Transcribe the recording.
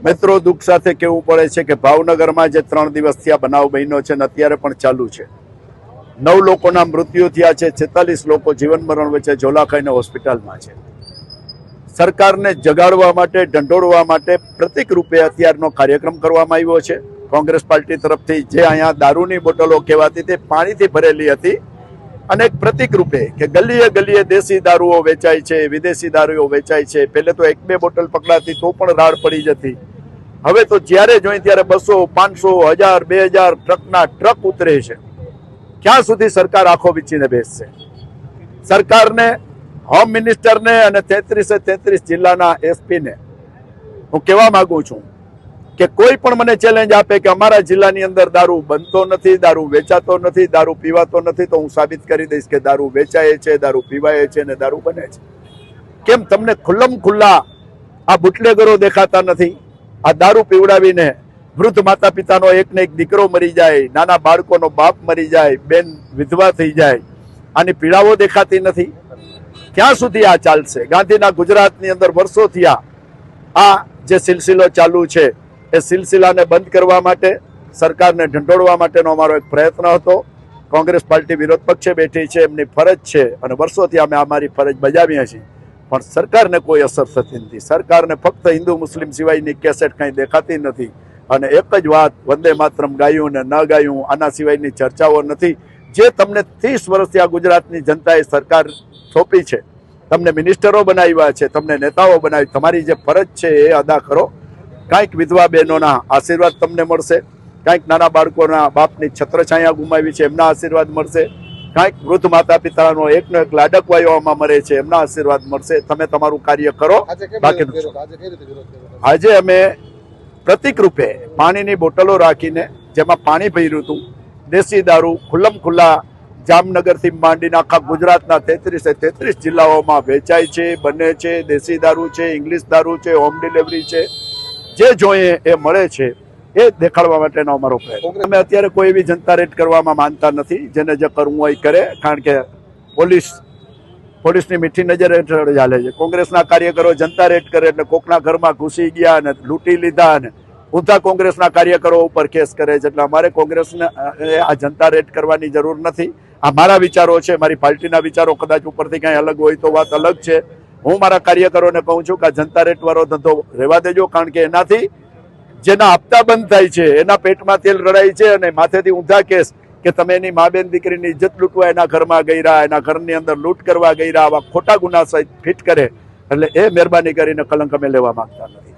મિત્રો દુઃખ સાથે કહેવું પડે છે કે ભાવનગરમાં જે 3 દિવસથી આ બનાવ બન્યો છે ને અત્યારે પણ ચાલુ છે. 9 લોકોના મૃત્યુ થયા છે, 46 લોકો જીવન મરણ વચ્ચે ઝોલા ખાઈને હોસ્પિટલમાં છે. સરકારને જગાડવા માટે, ઢંઢોળવા માટે પ્રતિક રૂપે અત્યારનો કાર્યક્રમ કરવામાં આવ્યો છે. કોંગ્રેસ પાર્ટી તરફથી જે અહીંયા દારૂની બોટલો કહેવાતી તે પાણીથી ભરેલી હતી અને એક પ્રતિક રૂપે કે ગલીએ ગલીએ દેશી દારૂઓ વેચાય છે, વિદેશી દારૂઓ વેચાય છે. પહેલે તો 1-2 બોટલ પકડાતી તો પણ રાડ પડી જતી. હવે તો જ્યારે જોઈ ત્યારે 200, 500, 1000, 2000 ટ્રકના ટ્રક ઉતરે છે. ક્યાં સુધી સરકાર આંખો વીંચીને બેસશે? સરકારને, હોમ મિનિસ્ટરને અને 33 જિલ્લાના એસપીને હું કહેવા માંગુ છું કે કોઈ પણ મને ચેલેન્જ આપે કે અમારા જિલ્લાની અંદર દારૂ બનતો નથી, દારૂ વેચાતો નથી, દારૂ પીવાતો નથી, તો હું સાબિત કરી દઈશ કે દારૂ વેચાય છે, દારૂ પીવાય છે અને દારૂ બને છે. કેમ તમને ખુલ્લમ ખુલ્લા આ બુટલેગરો દેખાતા નથી? આ દારૂ પીવડાવીને વૃદ્ધ માતા પિતાનો એકને એક દીકરો મરી જાય, નાના બાળકોનો બાપ મરી જાય, બેન વિધવા થઈ જાય. આની પીડાઓ દેખાતી નથી? ક્યાં સુધી આ ચાલશે? ગાંધીના ગુજરાતની અંદર વર્ષોથી આ જે સિલસિલો ચાલુ છે એ સિલસિલાને બંધ કરવા માટે, સરકારને ઢંઢોળવા માટેનો અમારો એક પ્રયત્ન હતો. કોંગ્રેસ પાર્ટી વિરોધ પક્ષે બેઠી છે, એમની ફરજ છે અને વર્ષોથી અમે અમારી ફરજ બજાવીએ છીએ, પણ સરકારને કોઈ અસર થતી નથી. સરકારને ફક્ત હિન્દુ મુસ્લિમ સિવાયની કેસેટ કંઈ દેખાતી નથી અને એક જ વાત, વંદે માતરમ ગાયું ને ન ગાયું, આના સિવાયની ચર્ચાઓ નથી. જે તમને 30 વર્ષથી આ ગુજરાતની જનતાએ સરકાર સોંપી છે, તમને મિનિસ્ટરો બનાવ્યા છે, તમને નેતાઓ બનાવી, તમારી જે ફરજ છે એ અદા કરો. કાંઈક વિધવા બહેનોના આશીર્વાદ તમને મળશે, કાંઈક નાના બાળકોના બાપની છત્રછાયા ગુમાવી છે એમના આશીર્વાદ મળશે, કાંઈક વૃદ્ધ માતા પિતાનો એકનો એક લાડક વાયોમાં મરે છે એમના આશીર્વાદ મળશે. તમે તમારું કાર્ય કરો. બાકી આજે અમે પ્રતિક રૂપે પાણીની બોટલો રાખીને, જેમાં પાણી ભર્યું હતું, દેશી દારૂ ખુલ્લમ ખુલ્લા જામનગરથી માંડીને આખા ગુજરાતના 33 જિલ્લાઓમાં વેચાય છે, બને છે. દેશી દારૂ છે, ઇંગ્લિશ દારૂ છે, હોમ ડિલિવરી છે, જે જોઈએ એ મળે છે. એ દેખાડવા માટેનો અમારો પ્રયત્ન. અમે અત્યારે કોઈ એવી જનતા રેડ કરવામાં માનતા નથી. જેને જે કરવું હોય કરે, કારણ કે પોલીસની મીઠી નજર હેઠળ ચાલે છે. કોંગ્રેસના કાર્યકરો જનતા રેડ કરે એટલે કોકના ઘરમાં ઘૂસી ગયા અને લૂંટી લીધા અને ઊંધા કોંગ્રેસના કાર્યકરો ઉપર કેસ કરે છે. એટલે અમારે કોંગ્રેસને આ જનતા રેડ કરવાની જરૂર નથી. આ મારા વિચારો છે, મારી પાર્ટીના વિચારો કદાચ ઉપરથી કાંઈ અલગ હોય તો વાત અલગ છે. હું મારા કાર્યકરોને કહું છું કે આ જનતા રેટ વાળો ધંધો રહેવા દેજો, કારણ કે એનાથી જેના હપ્તા બંધ થાય છે, એના પેટમાં તેલ રડાય છે અને માથેથી ઊંધા કેસ કે તમે એની મા બેન દીકરીની ઇજ્જત લૂંટવા એના ઘરમાં ગઈ, એના ઘરની અંદર લૂંટ કરવા ગઈ, આવા ખોટા ગુના સહિત ફિટ કરે. એટલે એ મહેરબાની કરીને કલંક અમે લેવા માંગતા નથી.